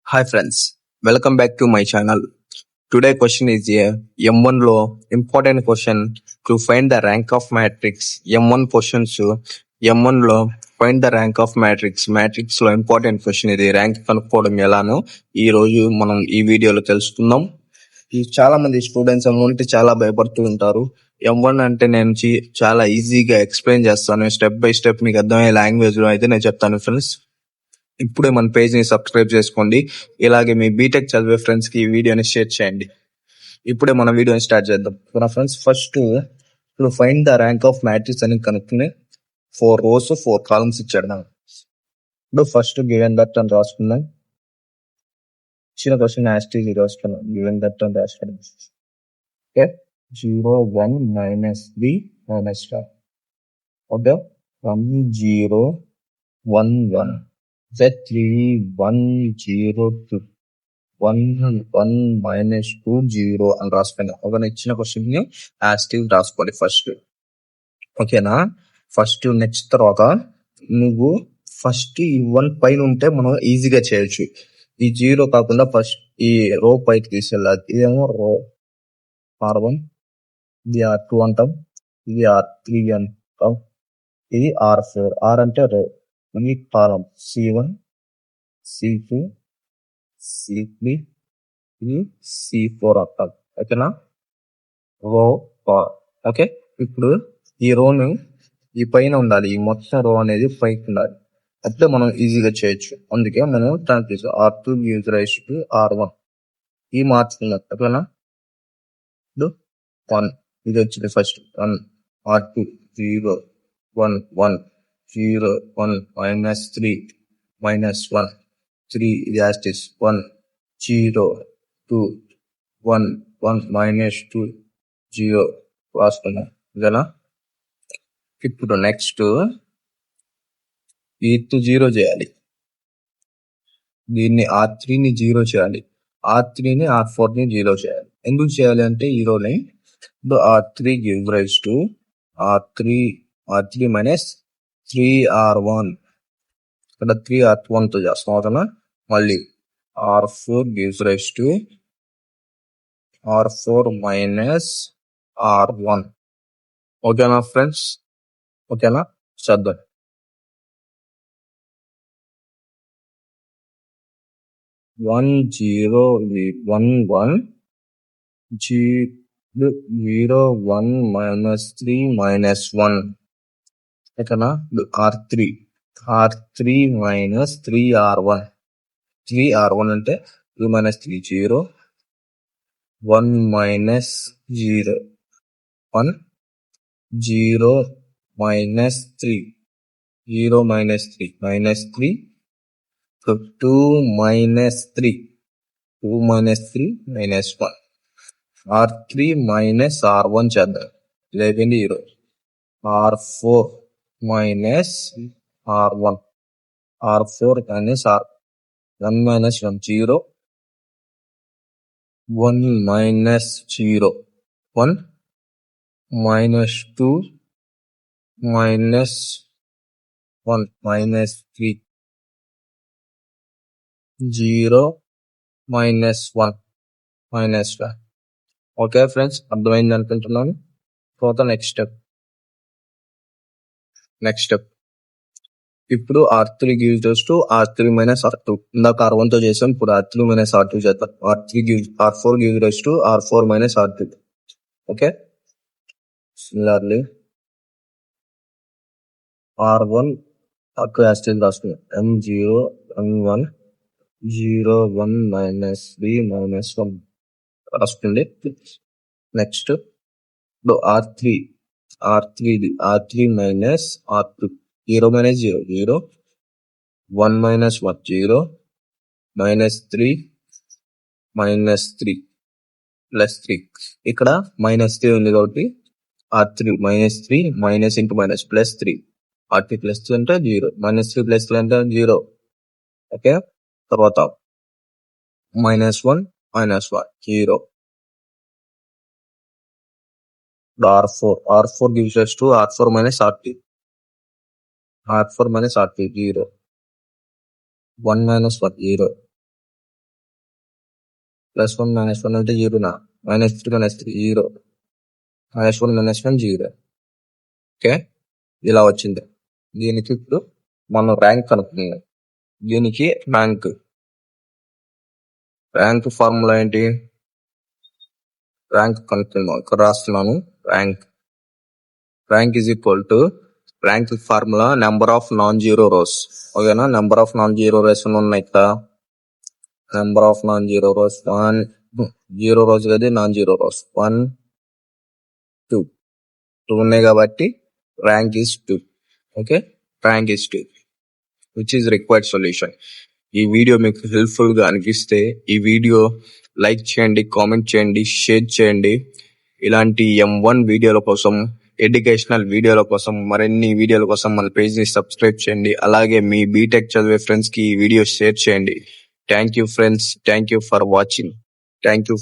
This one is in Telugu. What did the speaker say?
Hi friends, welcome back to my channel. Today question is a M1 లో important question to find the rank of matrix. M1 questions M1 లో find the rank of matrix లో important question ఇది ర్యాంక్ కనుక్కోవడం ఎలానో ఈ రోజు మనం ఈ వీడియోలో తెలుసుకుందాం. ఈ చాలా మంది స్టూడెంట్స్ ఉంటే చాలా భయపడుతూ ఉంటారు. M1 అంటే నేను చాలా ఈజీగా ఎక్స్ప్లెయిన్ చేస్తాను, స్టెప్ బై స్టెప్ మీకు అర్థమయ్యే లాంగ్వేజ్ లో అయితే నేను చెప్తాను ఫ్రెండ్స్. ఇప్పుడే మన పేజ్ ని సబ్స్క్రైబ్ చేసుకోండి. ఇలాగే మీ బీటెక్ చదివే ఫ్రెండ్స్ కి ఈ వీడియోని షేర్ చేయండి. ఇప్పుడే మన వీడియోని స్టార్ట్ చేద్దాం. మన ఫ్రెండ్స్ ఫస్ట్ ఇప్పుడు find the rank of matrix అని కనుక్కుని 4 rows 4 columns ఇచ్చాడు నాకు. ఇప్పుడు ఫస్ట్ గివెన్ దట్ అని రాసుకుందాం. ఇచ్చిన క్వశ్చన్ యాస్టీజ్ రాసుకున్నాం. గివెన్ దట్ అని రాసుకున్నాం. ఓకే, 0 1 -3 -4. ఓకే, 1 0 1 1 Z3 1 0 2 1 1 -2 0 అని రాసుకున్నాం. ఒక ఇచ్చిన క్వశ్చన్ ని యాస్టీవ్ రాసుకోవాలి ఫస్ట్. ఓకేనా? ఫస్ట్ నెక్స్ట్ తర్వాత నువ్వు ఫస్ట్ ఈ 1 పైన ఉంటే మనం ఈజీగా చేయొచ్చు. ఈ 0 కాకుండా ఫస్ట్ ఈ రో పైకి తీసుకెళ్ళాలి. ఇదేమో రో R1, ఇది R2 అంటాం, ఇది R3 అంటాం, ఇది R4. R అంటే రో, ఇది కాలం C1 C2 C3, ఇది C4 అంటాం. ఓకేనా? రో ఓకే. ఇప్పుడు ఈ రోను ఈ పైన ఉండాలి, ఈ మొత్తం రో అనేది పైకి ఉండాలి. అట్లా మనం ఈజీగా చేయొచ్చు. అందుకే మనం translate R2 gives rise to R1 ఈ మార్చుకున్నాం. ఓకేనా? ఇప్పుడు 1 ఇది వచ్చింది ఫస్ట్ 1 R2 0 1 1 0 1 -3 -1 3 ఇది యాస్టిస్ 1 0 2 1 1 -2 0 రాసుకున్నాం. ఇదేనా? ఇప్పుడు నెక్స్ట్ ఈ 0 చేయాలి. దీన్ని R3 ని 0 చేయాలి, R3 ని R4 ని 0 చేయాలి. ఎందుకు చేయాలి అంటే ఈ రోని ఇప్పుడు R3 gives rise to R3 minus 3R1, ఇక్కడ 3R1 తో చేస్తాం. అవునా? మళ్ళీ R4 gives rise to R4 minus R1. ఓకేనా ఫ్రెండ్స్? ఓకేనా? చదువు. 1 0 1 1 0 1 -3 -1. ఓకేనా? R3 minus 3R1. 3R1 అంటే 2 -3 0 1 -0 1 0 -3 0 -3 -3 2 -3 2 -3 -1. R3 minus R1 చేద్దాం. ఇది అయిపోయింది. R4 minus R1. R4 minus R 1 minus 1 0 1 minus 0 1 minus 2 minus 1 minus 3 0 minus 1 minus 1. Okay friends, అర్థమైంది అనుకుంటున్నాను. తర్వాత నెక్స్ట్ స్టెప్ ఇప్పుడు R3 gives rise to R3 minus R2. ఇందాక R1 తో చేసాం, ఇప్పుడు R3 minus R2 చేద్దాం. R4 gives rise to R4 minus R2. Okay, similarly R1 R2 యాస్టిల్ రాసుకున్నాం. M0 M1 0 1 -3 -1 రాసుకుంది. నెక్స్ట్ ఇప్పుడు R3 minus R2 0 minus 0 0 1 minus 1 0 -3 -3 +3. ఇక్కడ -3 ఉంది కాబట్టి R3 -3 minus into minus +3. R3 +3 అంటే 0, -3 +3 అంటే 0. ఓకే, తర్వాత -1 -1 0. R4 gives rise to R4 minus R3. R4 minus R3 0. 1 minus 1 0. +1 - 1 అంటే 0 -3 - 3 0 -1 - 1 0. ఓకే, ఇలా వచ్చింది. దీనికి ఇప్పుడు మనం ర్యాంక్ కనుక్కుందాం. దీనికి ర్యాంక్ ఫార్ములా ఏంటి? ర్యాంక్ కనుక్కుందాం. ఇక్కడ రాస్తున్నాను. Rank is equal to rank formula number of non zero rows. ఓకేనా? Number of non zero rows ఉన్నాయి ఇక్కడ. Number of non zero rows 1 zero rows కదా, నాన్ జీరో రోస్ 1 2 ఉన్నాయి కాబట్టి rank is 2. Okay, rank is 2 which is required solution. ఈ వీడియో మీకు హెల్ప్ఫుల్ గా అనిపిస్తే ఈ వీడియో లైక్ చేయండి, కామెంట్ చేయండి, షేర్ చేయండి. ఇలాంటి M1 వీడియోల కోసం, ఎడ్యుకేషనల్ వీడియోల కోసం, మరిన్ని వీడియోల కోసం మన పేజ్ ని సబ్స్క్రైబ్ చేయండి. అలాగే మీ బీటెక్ చదివే ఫ్రెండ్స్ కి ఈ వీడియో షేర్ చేయండి. Thank you friends, thank you for watching. Thank you.